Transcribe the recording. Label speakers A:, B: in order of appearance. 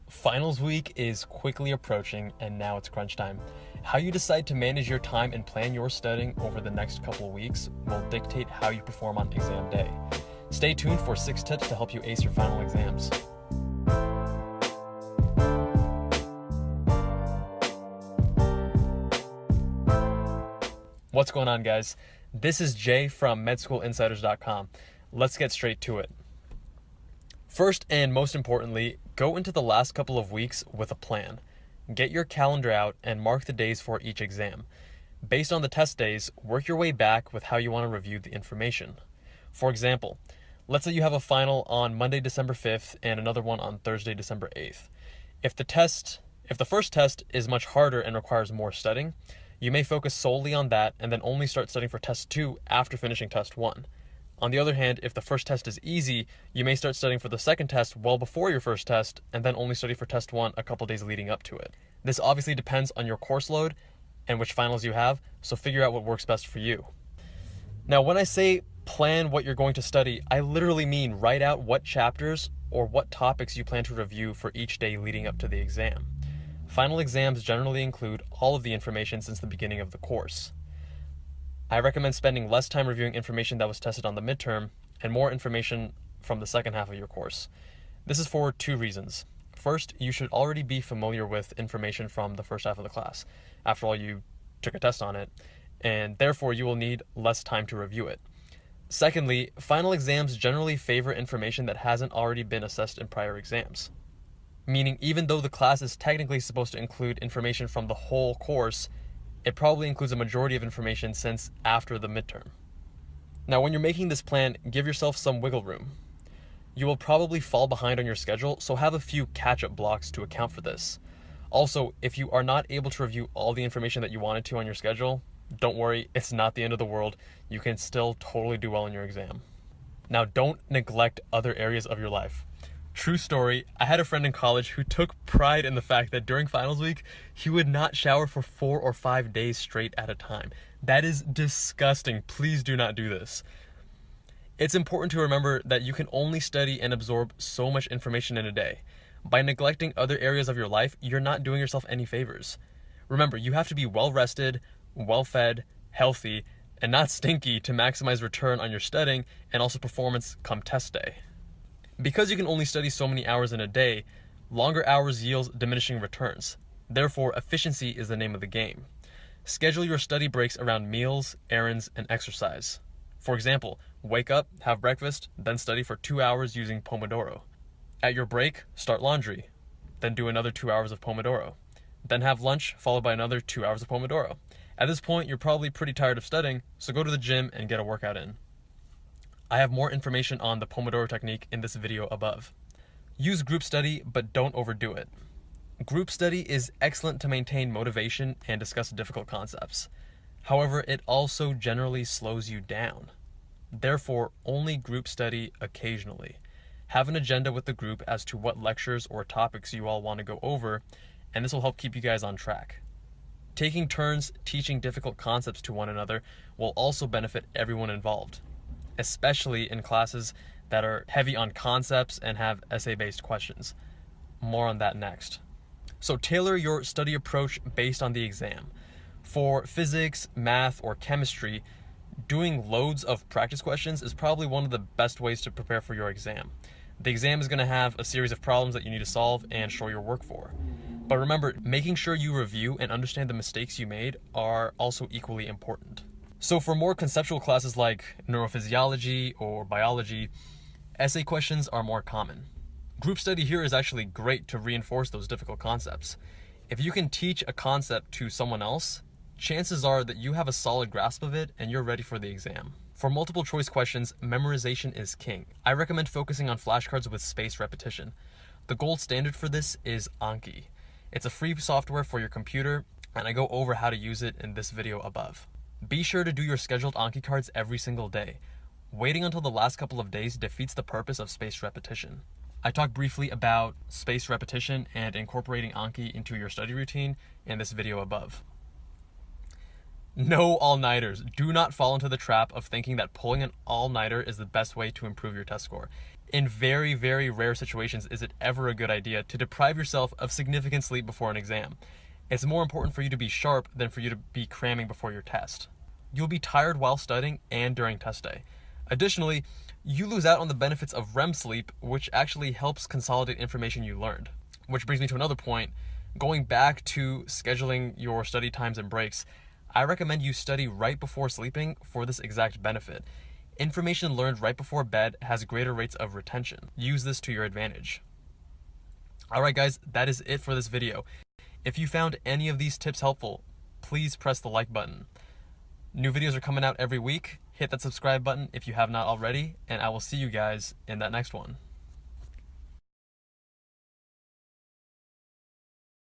A: Finals week is quickly approaching and now it's crunch time. How you decide to manage your time and plan your studying over the next couple of weeks will dictate how you perform on exam day. Stay tuned for 6 tips to help you ace your final exams. What's going on, guys? This is Jay from medschoolinsiders.com. Let's get straight to it. First and most importantly, go into the last couple of weeks with a plan. Get your calendar out and mark the days for each exam. Based on the test days, work your way back with how you want to review the information. For example, let's say you have a final on Monday, December 5th and another one on Thursday, December 8th. If the first test is much harder and requires more studying, you may focus solely on that and then only start studying for test 2 after finishing test 1. On the other hand, if the first test is easy, you may start studying for the second test well before your first test and then only study for test 1 a couple days leading up to it. This obviously depends on your course load and which finals you have, so figure out what works best for you. Now, when I say plan what you're going to study, I literally mean write out what chapters or what topics you plan to review for each day leading up to the exam. Final exams generally include all of the information since the beginning of the course. I recommend spending less time reviewing information that was tested on the midterm and more information from the second half of your course. This is for 2 reasons. First, you should already be familiar with information from the first half of the class. After all, you took a test on it, and therefore you will need less time to review it. Secondly, final exams generally favor information that hasn't already been assessed in prior exams. Meaning, even though the class is technically supposed to include information from the whole course, it probably includes a majority of information since after the midterm. Now, when you're making this plan, give yourself some wiggle room. You will probably fall behind on your schedule, so have a few catch-up blocks to account for this. Also, if you are not able to review all the information that you wanted to on your schedule, don't worry, it's not the end of the world. You can still totally do well in your exam. Now, don't neglect other areas of your life. True story, I had a friend in college who took pride in the fact that during finals week, he would not shower for 4 or 5 days straight at a time. That is disgusting. Please do not do this. It's important to remember that you can only study and absorb so much information in a day. By neglecting other areas of your life, you're not doing yourself any favors. Remember, you have to be well rested, well fed, healthy, and not stinky to maximize return on your studying and also performance come test day. Because you can only study so many hours in a day, longer hours yields diminishing returns. Therefore, efficiency is the name of the game. Schedule your study breaks around meals, errands, and exercise. For example, wake up, have breakfast, then study for 2 hours using Pomodoro. At your break, start laundry, then do another 2 hours of Pomodoro. Then have lunch, followed by another 2 hours of Pomodoro. At this point, you're probably pretty tired of studying, so go to the gym and get a workout in. I have more information on the Pomodoro technique in this video above. Use group study, but don't overdo it. Group study is excellent to maintain motivation and discuss difficult concepts. However, it also generally slows you down. Therefore, only group study occasionally. Have an agenda with the group as to what lectures or topics you all want to go over, and this will help keep you guys on track. Taking turns teaching difficult concepts to one another will also benefit everyone involved, especially in classes that are heavy on concepts and have essay-based questions. More on that next. So tailor your study approach based on the exam. For physics, math, or chemistry, doing loads of practice questions is probably one of the best ways to prepare for your exam. The exam is going to have a series of problems that you need to solve and show your work for. But remember, making sure you review and understand the mistakes you made are also equally important. So for more conceptual classes like neurophysiology or biology, essay questions are more common. Group study here is actually great to reinforce those difficult concepts. If you can teach a concept to someone else, chances are that you have a solid grasp of it and you're ready for the exam. For multiple choice questions, memorization is king. I recommend focusing on flashcards with spaced repetition. The gold standard for this is Anki. It's a free software for your computer, and I go over how to use it in this video above. Be sure to do your scheduled Anki cards every single day. Waiting until the last couple of days defeats the purpose of spaced repetition. I talked briefly about spaced repetition and incorporating Anki into your study routine in this video above. No all-nighters. Do not fall into the trap of thinking that pulling an all-nighter is the best way to improve your test score. In very, very rare situations is it ever a good idea to deprive yourself of significant sleep before an exam. It's more important for you to be sharp than for you to be cramming before your test. You'll be tired while studying and during test day. Additionally, you lose out on the benefits of REM sleep, which actually helps consolidate information you learned. Which brings me to another point. Going back to scheduling your study times and breaks, I recommend you study right before sleeping for this exact benefit. Information learned right before bed has greater rates of retention. Use this to your advantage. Alright guys, that is it for this video. If you found any of these tips helpful, please press the like button. New videos are coming out every week. Hit that subscribe button if you have not already, and I will see you guys in that next one.